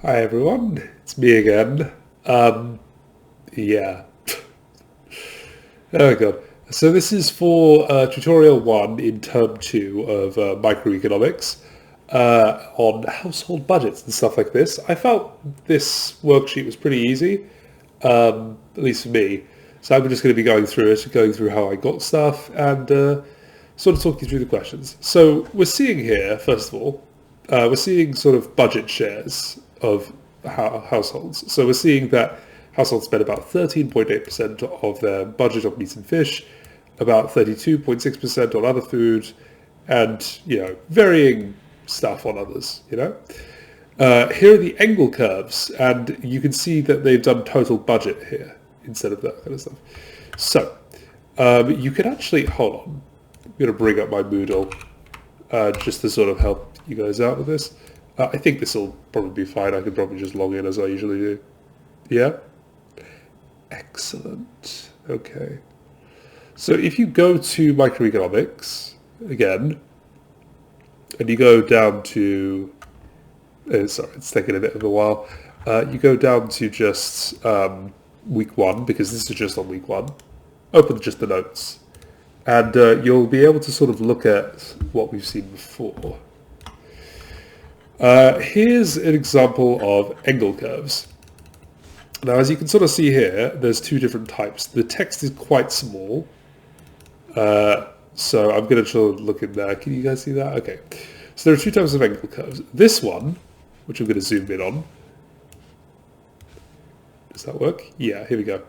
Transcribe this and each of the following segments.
Hi everyone, it's me again. Yeah. Oh god. So this is for tutorial 1 in term 2 of microeconomics on household budgets and stuff like this. I felt this worksheet was pretty easy, at least for me. So I'm just going to be going through it, going through how I got stuff and sort of talk you through the questions. So we're seeing here, first of all, we're seeing sort of budget shares of households. So we're seeing that households spend about 13.8% of their budget on meat and fish, about 32.6% on other food, and, varying stuff on others, Here are the angle curves, and you can see that they've done total budget here instead of that kind of stuff. So you can actually, hold on, I'm going to bring up my Moodle just to sort of help you guys out with this. I think this will probably be fine. I can probably just log in as I usually do. Yeah? Excellent. Okay. So if you go to microeconomics, again, and you go down to, sorry, it's taking a bit of a while. You go down to just week 1, because this is just on week 1. Open just the notes. And you'll be able to sort of look at what we've seen before. Here's an example of angle curves. Now, as you can sort of see here, there's two different types. The text is quite small, so I'm going to try to look in there. Can you guys see that? Okay. So there are two types of angle curves. This one, which I'm going to zoom in on. Does that work? Yeah, here we go.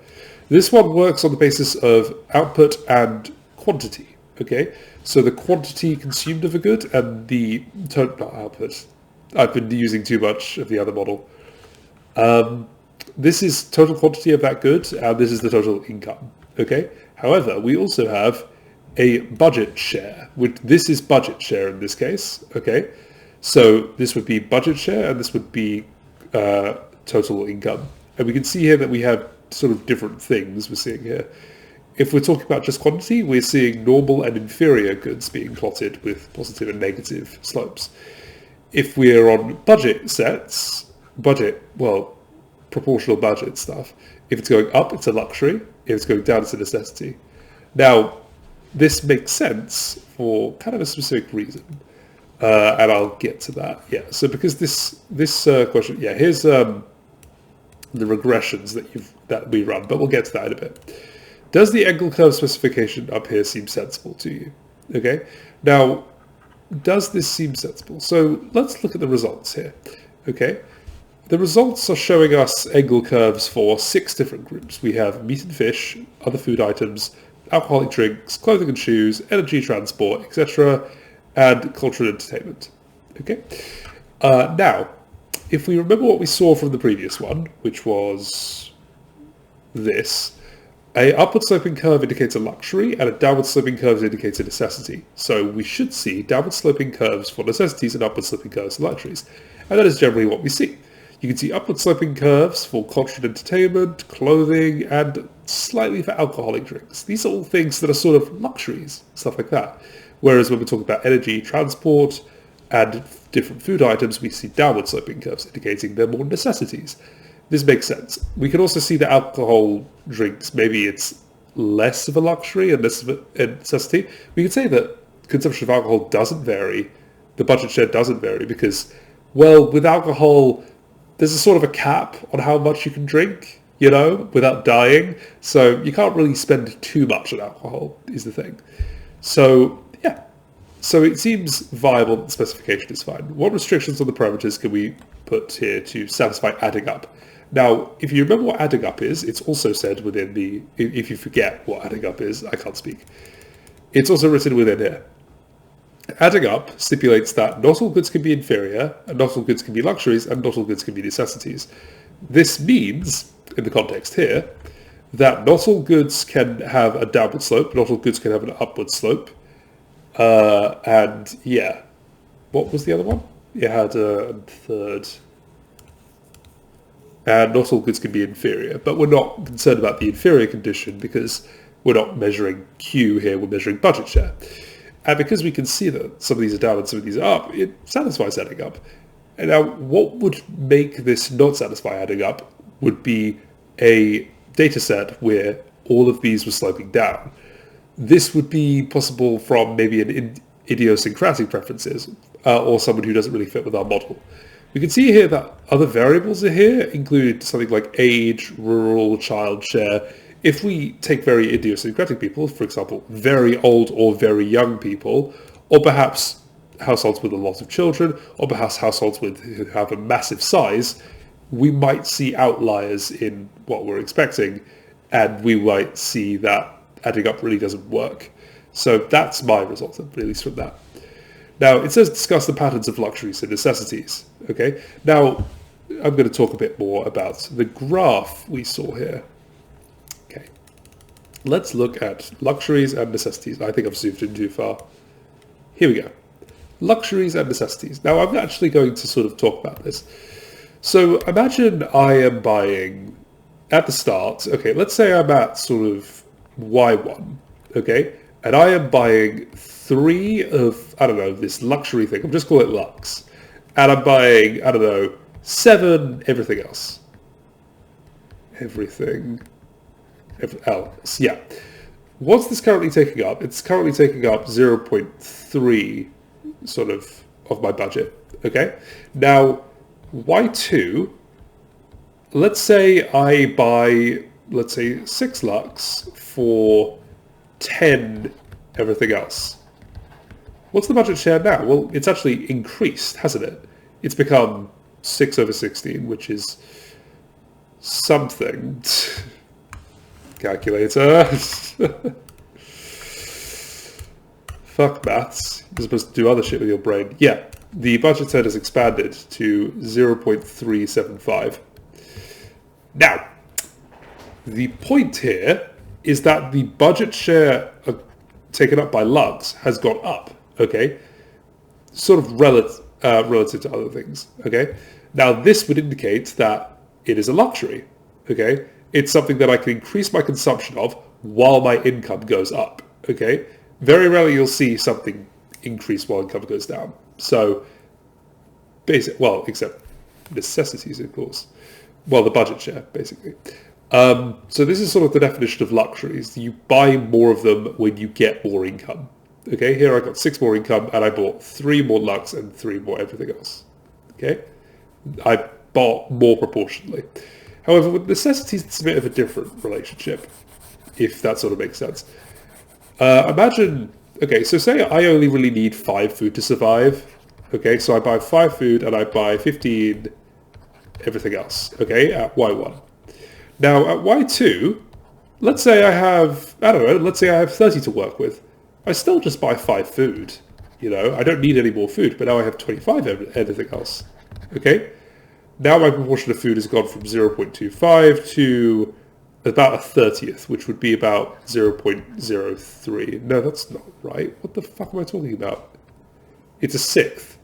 This one works on the basis of output and quantity. Okay, so the quantity consumed of a good and the total output. I've been using too much of the other model. This is total quantity of that good, and this is the total income. Okay. However, we also have a budget share. This is budget share in this case. Okay. So this would be budget share, and this would be total income. And we can see here that we have sort of different things we're seeing here. If we're talking about just quantity, we're seeing normal and inferior goods being plotted with positive and negative slopes. If we're on budget sets, proportional budget stuff, if it's going up, it's a luxury. If it's going down, it's a necessity. Now, this makes sense for kind of a specific reason, and I'll get to that. Yeah. So because this question, yeah, here's the regressions that we run, but we'll get to that in a bit. Does the angle curve specification up here seem sensible to you? Okay. Now, does this seem sensible? So let's look at the results here. Okay. The results are showing us angle curves for 6 different groups. We have meat and fish, other food items, alcoholic drinks, clothing and shoes, energy, transport, etc., and culture and entertainment. Okay. Now, if we remember what we saw from the previous one, which was this, a upward sloping curve indicates a luxury and a downward sloping curve indicates a necessity. So we should see downward sloping curves for necessities and upward sloping curves for luxuries. And that is generally what we see. You can see upward sloping curves for culture and entertainment, clothing, and slightly for alcoholic drinks. These are all things that are sort of luxuries, stuff like that. Whereas when we talk about energy, transport, and different food items, we see downward sloping curves indicating they're more necessities. This makes sense. We can also see that alcohol drinks, maybe it's less of a luxury and less of a necessity. We can say that consumption of alcohol doesn't vary, the budget share doesn't vary because, well, with alcohol, there's a sort of a cap on how much you can drink, without dying. So you can't really spend too much on alcohol, is the thing. So, yeah. So it seems viable that the specification is fine. What restrictions on the parameters can we put here to satisfy adding up? Now, if you remember what adding up is, it's also said within the, if you forget what adding up is, I can't speak. It's also written within here. Adding up stipulates that not all goods can be inferior, and not all goods can be luxuries, and not all goods can be necessities. This means, in the context here, that not all goods can have a downward slope, not all goods can have an upward slope. And yeah, what was the other one? It had a third. And not all goods can be inferior, but we're not concerned about the inferior condition because we're not measuring Q here, we're measuring budget share. And because we can see that some of these are down and some of these are up, it satisfies adding up. Now, what would make this not satisfy adding up would be a data set where all of these were sloping down. This would be possible from maybe an idiosyncratic preferences or someone who doesn't really fit with our model. We can see here that other variables are here, include something like age, rural, child share. If we take very idiosyncratic people, for example, very old or very young people, or perhaps households with a lot of children, or perhaps households who have a massive size, we might see outliers in what we're expecting, and we might see that adding up really doesn't work. So that's my result, at least from that. Now, it says discuss the patterns of luxuries and necessities. Okay. Now, I'm going to talk a bit more about the graph we saw here. Okay. Let's look at luxuries and necessities. I think I've zoomed in too far. Here we go. Luxuries and necessities. Now, I'm actually going to sort of talk about this. So imagine I am buying at the start, okay, let's say I'm at sort of Y1, okay, and I am buying 3 of, I don't know, this luxury thing, I'm just calling it Lux, and I'm buying, I don't know, 7 everything else. Everything else, yeah. What's this currently taking up? It's currently taking up 0.3 sort of my budget, okay? Now, Y2, let's say I buy, let's say 6 Lux for 10 everything else. What's the budget share now? Well, it's actually increased, hasn't it? It's become 6/16, which is something. Calculator. Fuck maths. You're supposed to do other shit with your brain. Yeah, the budget set has expanded to 0.375. Now, the point here is that the budget share taken up by Lux has gone up, okay? Sort of relative to other things, okay? Now, this would indicate that it is a luxury, okay? It's something that I can increase my consumption of while my income goes up, okay? Very rarely you'll see something increase while income goes down. So, except necessities, of course. Well, the budget share, basically. So this is sort of the definition of luxuries. You buy more of them when you get more income. Okay, here I got 6 more income and I bought 3 more Lux and 3 more everything else. Okay, I bought more proportionally. However, with necessities, it's a bit of a different relationship, if that sort of makes sense. Imagine, okay, so say I only really need 5 food to survive. Okay, so I buy 5 food and I buy 15 everything else, okay, at Y1. Now, at Y2, let's say I have, I don't know, let's say I have 30 to work with. I still just buy 5 food, you know, I don't need any more food, but now I have 25 everything else, okay? Now my proportion of food has gone from 0.25 to about a 30th, which would be about 0.03. No, that's not right. What the fuck am I talking about? It's a 6th,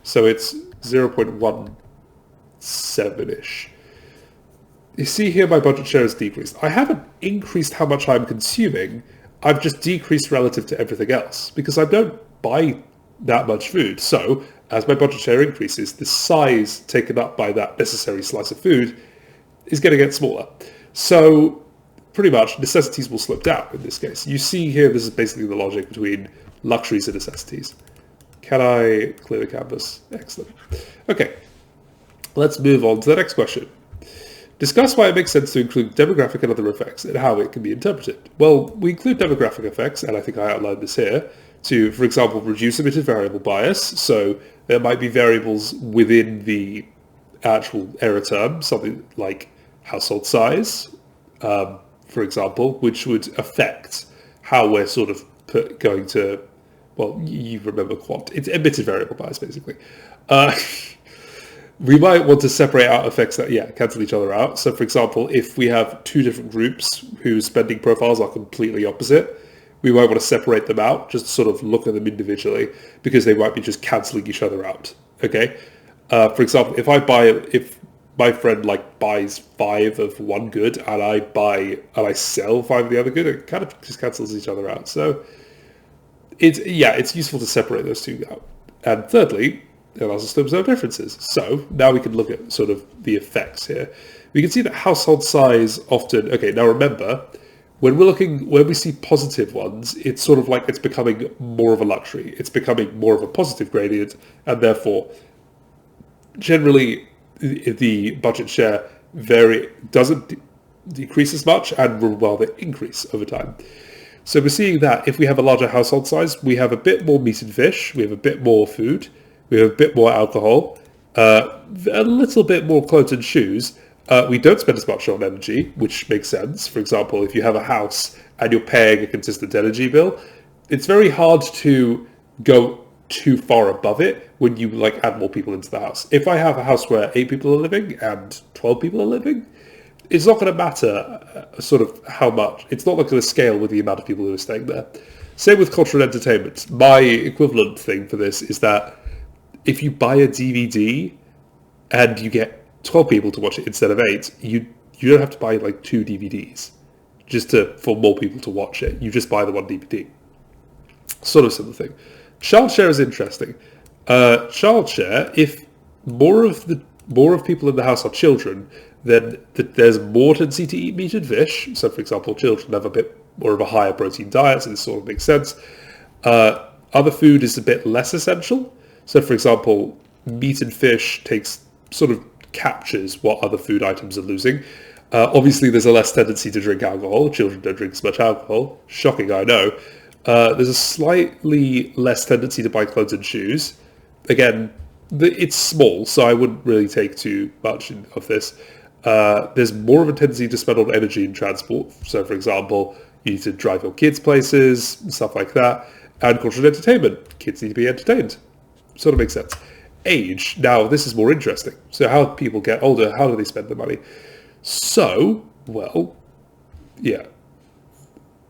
so it's 0.17-ish. You see here my budget share has decreased. I haven't increased how much I'm consuming, I've just decreased relative to everything else because I don't buy that much food. So as my budget share increases, the size taken up by that necessary slice of food is going to get smaller. So pretty much necessities will slip down in this case. You see here, this is basically the logic between luxuries and necessities. Can I clear the canvas? Excellent. Okay, let's move on to the next question. Discuss why it makes sense to include demographic and other effects and how it can be interpreted. Well, we include demographic effects, and I think I outlined this here, to, for example, reduce emitted variable bias. So there might be variables within the actual error term, something like household size, for example, which would affect how we're sort of going to, well, you remember quant. It's emitted variable bias, basically. We might want to separate out effects that, cancel each other out. So, for example, if we have 2 different groups whose spending profiles are completely opposite, we might want to separate them out, just to sort of look at them individually, because they might be just cancelling each other out, okay? For example, if my friend buys 5 of one good and I sell 5 of the other good, it kind of just cancels each other out. So, it's useful to separate those 2 out. And thirdly, It allows us to observe differences. So now we can look at sort of the effects here. We can see that household size often, okay, now remember, when we see positive ones, it's sort of like it's becoming more of a luxury. It's becoming more of a positive gradient, and therefore, generally, the budget share doesn't decrease as much and will rather increase over time. So we're seeing that if we have a larger household size, we have a bit more meat and fish, we have a bit more food, we have a bit more alcohol, a little bit more clothes and shoes. We don't spend as much on energy, which makes sense. For example, if you have a house and you're paying a consistent energy bill, it's very hard to go too far above it when you add more people into the house. If I have a house where 8 people are living and 12 people are living, it's not going to matter sort of how much. It's not going to scale with the amount of people who are staying there. Same with cultural entertainment. My equivalent thing for this is that if you buy a DVD and you get 12 people to watch it instead of 8, you don't have to buy 2 DVDs for more people to watch it. You just buy the one DVD. Sort of similar thing. Childshare is interesting. Childshare, if more of people in the house are children, then there's more tendency to eat meat and fish. So, for example, children have a bit more of a higher protein diet, so this sort of makes sense. Other food is a bit less essential. So, for example, meat and fish captures what other food items are losing. Obviously, there's a less tendency to drink alcohol. Children don't drink as much alcohol. Shocking, I know. There's a slightly less tendency to buy clothes and shoes. Again, it's small, so I wouldn't really take too much of this. There's more of a tendency to spend on energy and transport. So, for example, you need to drive your kids places, stuff like that. And cultural entertainment. Kids need to be entertained. Sort of makes sense. Age. Now, this is more interesting. So how people get older, how do they spend their money? So, no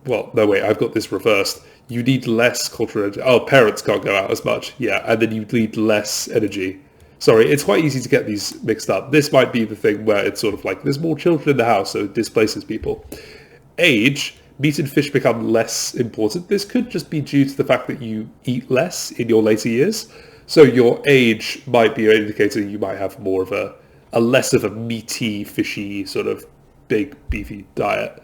wait, I've got this reversed. You need less cultural energy. Oh, parents can't go out as much. Yeah, and then you need less energy. Sorry, it's quite easy to get these mixed up. This might be the thing where it's sort of there's more children in the house, so it displaces people. Age. Meat and fish become less important. This could just be due to the fact that you eat less in your later years. So your age might be an indicator you might have more of a less of a meaty, fishy, sort of big, beefy diet.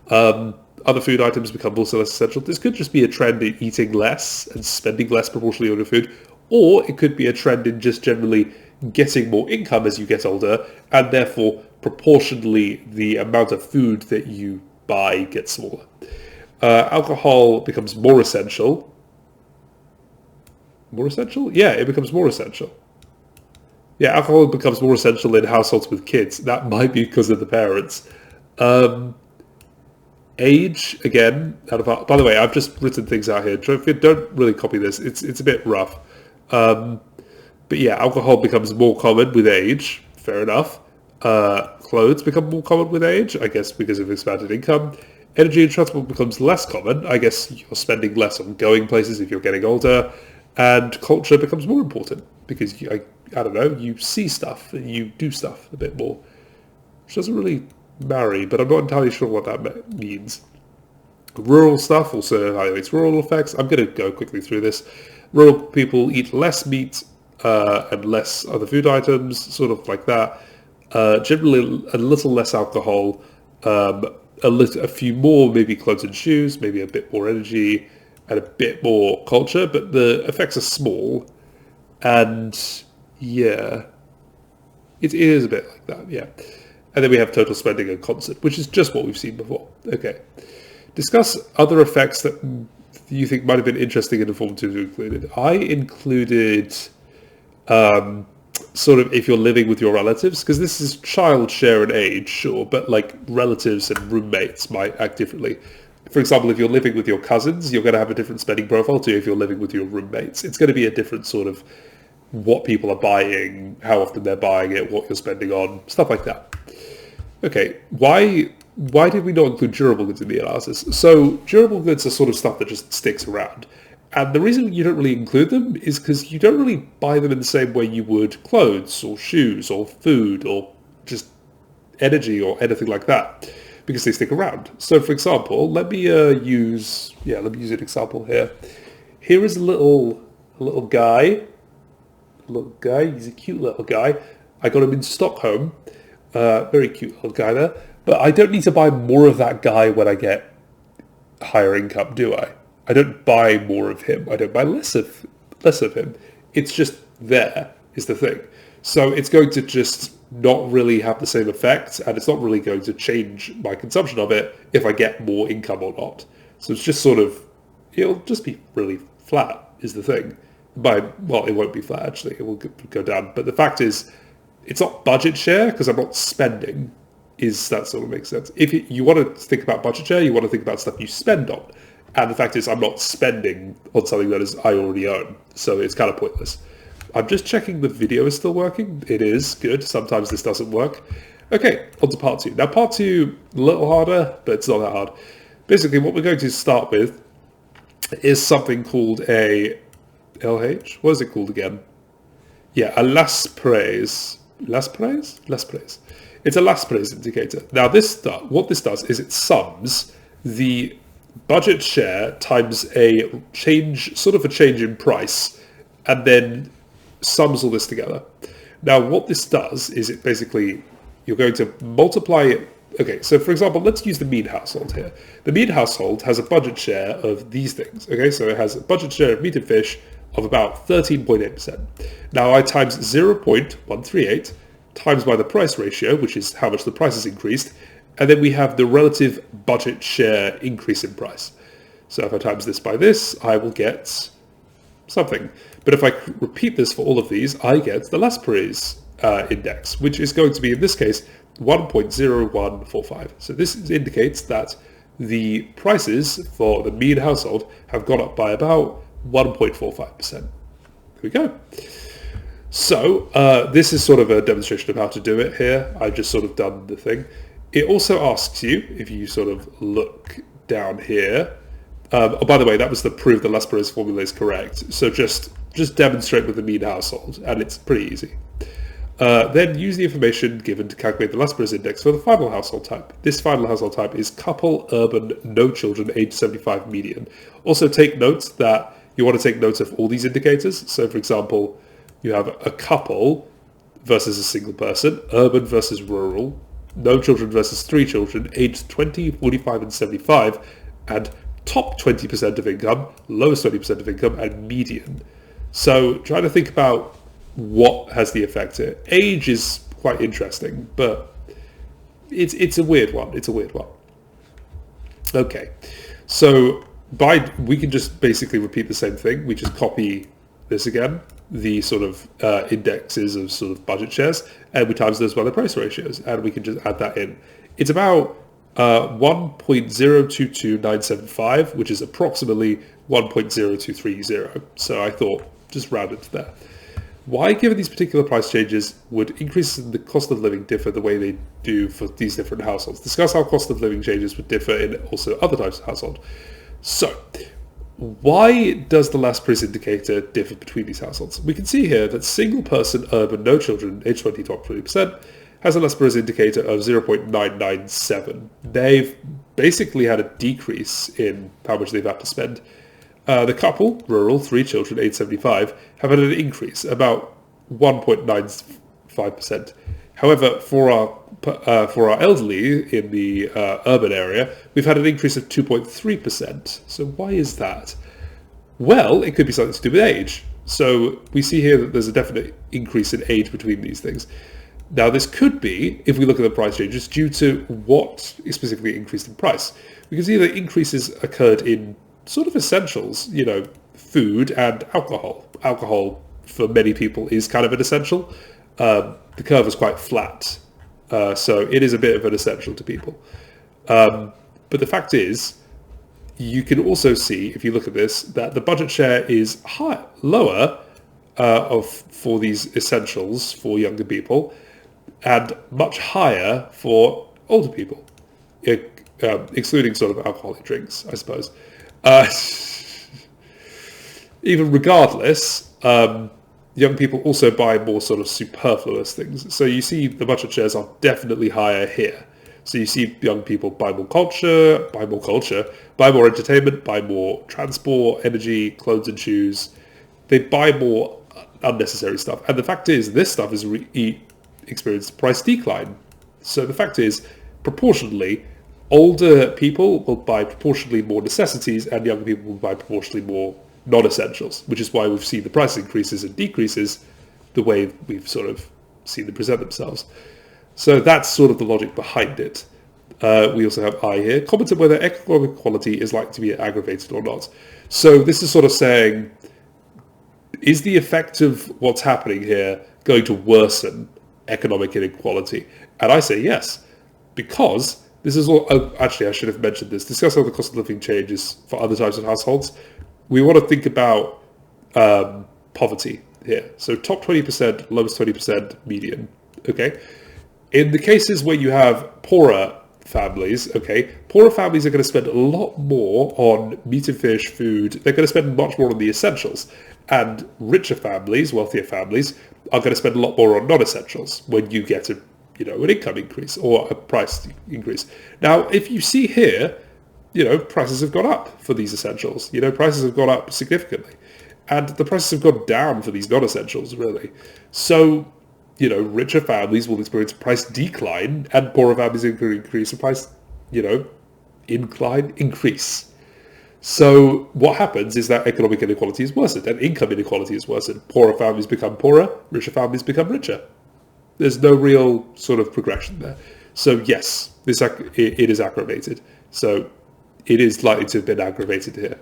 Other food items become also less essential. This could just be a trend in eating less and spending less proportionally on your food. Or it could be a trend in just generally getting more income as you get older, and therefore proportionally the amount of food that you buy gets smaller. Alcohol becomes more essential. More essential? Yeah, it becomes more essential. Yeah, alcohol becomes more essential in households with kids. That might be because of the parents. Age, again, by the way, I've just written things out here. Don't really copy this. It's a bit rough. But yeah, alcohol becomes more common with age. Fair enough. Clothes become more common with age, I guess because of expanded income. Energy and transport becomes less common. I guess you're spending less on going places if you're getting older. And culture becomes more important because, I don't know, you see stuff and you do stuff a bit more. Which doesn't really marry, but I'm not entirely sure what that means. Rural stuff also highlights rural effects. I'm going to go quickly through this. Rural people eat less meat and less other food items, sort of like that. Generally a little less alcohol, a few more maybe clothes and shoes, maybe a bit more energy, and a bit more culture, but the effects are small. And yeah, it is a bit like that, yeah. And then we have total spending and concert, which is just what we've seen before. Okay. Discuss other effects that you think might have been interesting and informative included. I included sort of if you're living with your relatives, because this is child share and age, sure, but relatives and roommates might act differently. For example, if you're living with your cousins, you're going to have a different spending profile to if you're living with your roommates. It's going to be a different sort of what people are buying, how often they're buying it, what you're spending on, stuff like that. Okay, why did we not include durable goods in the analysis? So durable goods are sort of stuff that just sticks around. And the reason you don't really include them is because you don't really buy them in the same way you would clothes or shoes or food or just energy or anything like that, because they stick around. So for example, let me use an example here. Here is a little guy little guy. He's a cute little guy. I got him in Stockholm. Very cute little guy there. But I don't need to buy more of that guy when I get higher income, do I? I don't buy more of him. I don't buy less of him. It's just there is the thing. So it's going to just not really have the same effect, and it's not really going to change my consumption of it if I get more income or not. So it's just sort of, it'll just be really flat is the thing. Well, it won't be flat actually. It will go down. But the fact is, it's not budget share because I'm not spending. Is that sort of makes sense? If you want to think about budget share, you want to think about stuff you spend on. And the fact is, I'm not spending on something that I already own. So it's kind of pointless. I'm just checking the video is still working. It is good. Sometimes this doesn't work. Okay, on to part 2. Now part 2, a little harder, but it's not that hard. Basically, what we're going to start with is something called a LH. What is it called again? Yeah, a Las Praise. Las Praise? Las Praise. It's a Las Praise indicator. Now, what this does is it sums the budget share times a change in price, and then sums all this together. Now, what this does is it basically, you're going to multiply it. Okay, so for example, let's use the mean household here. The mean household has a budget share of these things. Okay, so it has a budget share of meat and fish of about 13.8%. Now I times 0.138 times by the price ratio, which is how much the price has increased, and then we have the relative budget share increase in price. So if I times this by this, I will get something. But if I repeat this for all of these, I get the Las Praise index, which is going to be, in this case, 1.0145. So this indicates that the prices for the mean household have gone up by about 1.45%. There we go. So this is sort of a demonstration of how to do it here. I've just sort of done the thing. It also asks you, if you sort of look down here, oh, by the way, that was the proof the Las Praise formula is correct. So just demonstrate with the mean household, and it's pretty easy. Then use the information given to calculate the Las Praise index for the final household type. This final household type is couple, urban, no children, age 75 median. Also take notes that you want to take notes of all these indicators. So for example, you have a couple versus a single person, urban versus rural, no children versus 3 children, aged 20, 45 and 75, and top 20% of income, lowest 20% of income, and median. So try to think about what has the effect here. Age is quite interesting, but it's a weird one. It's a weird one. Okay, so we can just basically repeat the same thing. We just copy this again, the sort of indexes of sort of budget shares, and we times those by the price ratios, and we can just add that in. It's about 1.022975, which is approximately 1.0230. So I thought just round it to there. Why, given these particular price changes, would increases in the cost of living differ the way they do for these different households? Discuss how cost of living changes would differ in also other types of household. So, why does the Las Praise indicator differ between these households? We can see here that single person, urban, no children, age 20 to 20%, has a Las Praise indicator of 0.997. They've basically had a decrease in how much they've had to spend. The couple, rural, 3 children, age 75, have had an increase, about 1.95%. However, for our elderly in the urban area, we've had an increase of 2.3%. So why is that? Well, it could be something to do with age. So we see here that there's a definite increase in age between these things. Now, this could be, if we look at the price changes, due to what is specifically increased in price. We can see that increases occurred in sort of essentials, food and alcohol. Alcohol, for many people, is kind of an essential. The curve is quite flat, so it is a bit of an essential to people. But the fact is, you can also see, if you look at this, that the budget share is lower for these essentials for younger people, and much higher for older people, excluding sort of alcoholic drinks, I suppose. Even regardless, young people also buy more sort of superfluous things. So you see the budget shares are definitely higher here. So you see young people buy more culture, buy more entertainment, buy more transport, energy, clothes and shoes. They buy more unnecessary stuff. And the fact is, this stuff has experienced price decline. So the fact is, proportionally, older people will buy proportionally more necessities and younger people will buy proportionally more non-essentials, which is why we've seen the price increases and decreases the way we've sort of seen them present themselves. So that's sort of the logic behind it. We also have I here, commented whether economic inequality is likely to be aggravated or not. So this is sort of saying, is the effect of what's happening here going to worsen economic inequality? And I say yes, because this is all, actually I should have mentioned this, discuss how the cost of living changes for other types of households. We want to think about poverty here. So top 20%, lowest 20%, median, okay? In the cases where you have poorer families, okay, poorer families are going to spend a lot more on meat and fish, food. They're going to spend much more on the essentials. And richer families, wealthier families, are going to spend a lot more on non-essentials when you get an income increase or a price increase. Now, if you see here, prices have gone up for these essentials. Prices have gone up significantly. And the prices have gone down for these non-essentials, really. So, richer families will experience a price decline and poorer families increase a price, increase. So what happens is that economic inequality is worsened and income inequality is worsened. Poorer families become poorer, richer families become richer. There's no real sort of progression there. So yes, it is aggravated. So it is likely to have been aggravated here.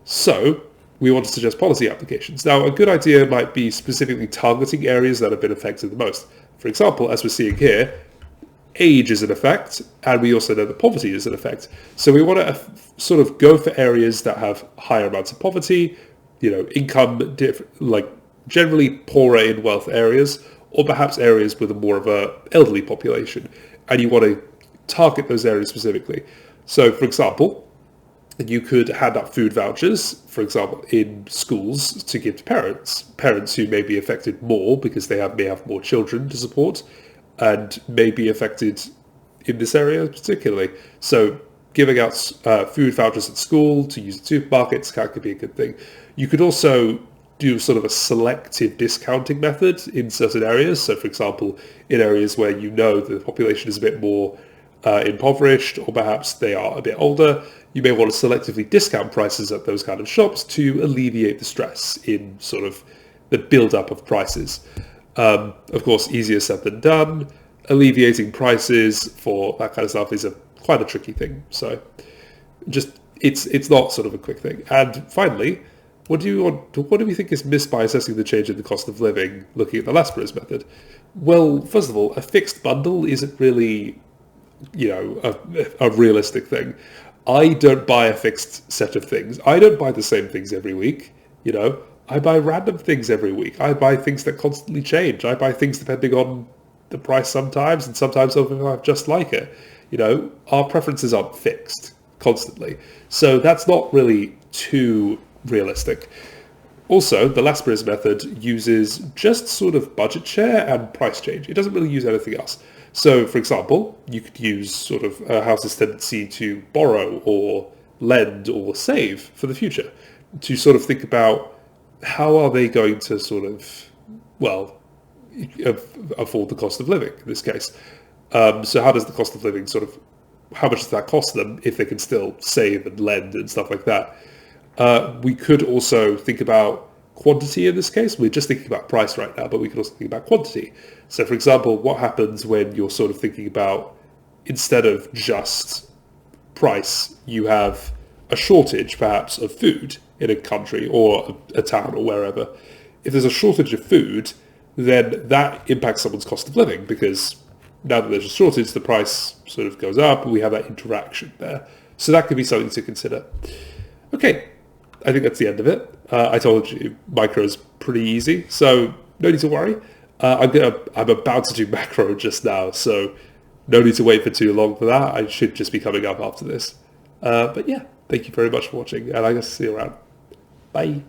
So we want to suggest policy applications. Now, a good idea might be specifically targeting areas that have been affected the most. For example, as we're seeing here, age is an effect, and we also know that poverty is an effect. So we want to sort of go for areas that have higher amounts of poverty, income, like generally poorer in wealth areas, or perhaps areas with more of a elderly population. And you want to target those areas specifically. So, for example, you could hand out food vouchers, for example, in schools to give to parents who may be affected more because they may have more children to support and may be affected in this area particularly. So giving out food vouchers at school to use at supermarkets could be a good thing. You could also do sort of a selective discounting method in certain areas. So, for example, in areas where the population is a bit more impoverished, or perhaps they are a bit older, you may want to selectively discount prices at those kind of shops to alleviate the stress in sort of the build-up of prices. Of course, easier said than done. Alleviating prices for that kind of stuff is quite a tricky thing. So it's not sort of a quick thing. And finally, what do we think is missed by assessing the change in the cost of living looking at the Lasper's method? Well, first of all, a fixed bundle isn't really a realistic thing. I don't buy a fixed set of things. I don't buy the same things every week. I buy random things every week. I buy things that constantly change. I buy things depending on the price sometimes, and sometimes I just like it. Our preferences aren't fixed constantly. So that's not really too realistic. Also, the Lasper's method uses just sort of budget share and price change. It doesn't really use anything else. So, for example, you could use sort of a house's tendency to borrow or lend or save for the future to sort of think about how are they going to sort of, afford the cost of living in this case. So how does the cost of living how much does that cost them if they can still save and lend and stuff like that? We could also think about quantity in this case. We're just thinking about price right now, but we could also think about quantity. So, for example, what happens when you're sort of thinking about, instead of just price, you have a shortage perhaps of food in a country or a town or wherever. If there's a shortage of food, then that impacts someone's cost of living, because now that there's a shortage, the price sort of goes up and we have that interaction there. So that could be something to consider. Okay, I think that's the end of it. I told you micro is pretty easy, so no need to worry. I'm about to do macro just now, so no need to wait for too long for that. I should just be coming up after this. But yeah, thank you very much for watching, and I guess see you around. Bye.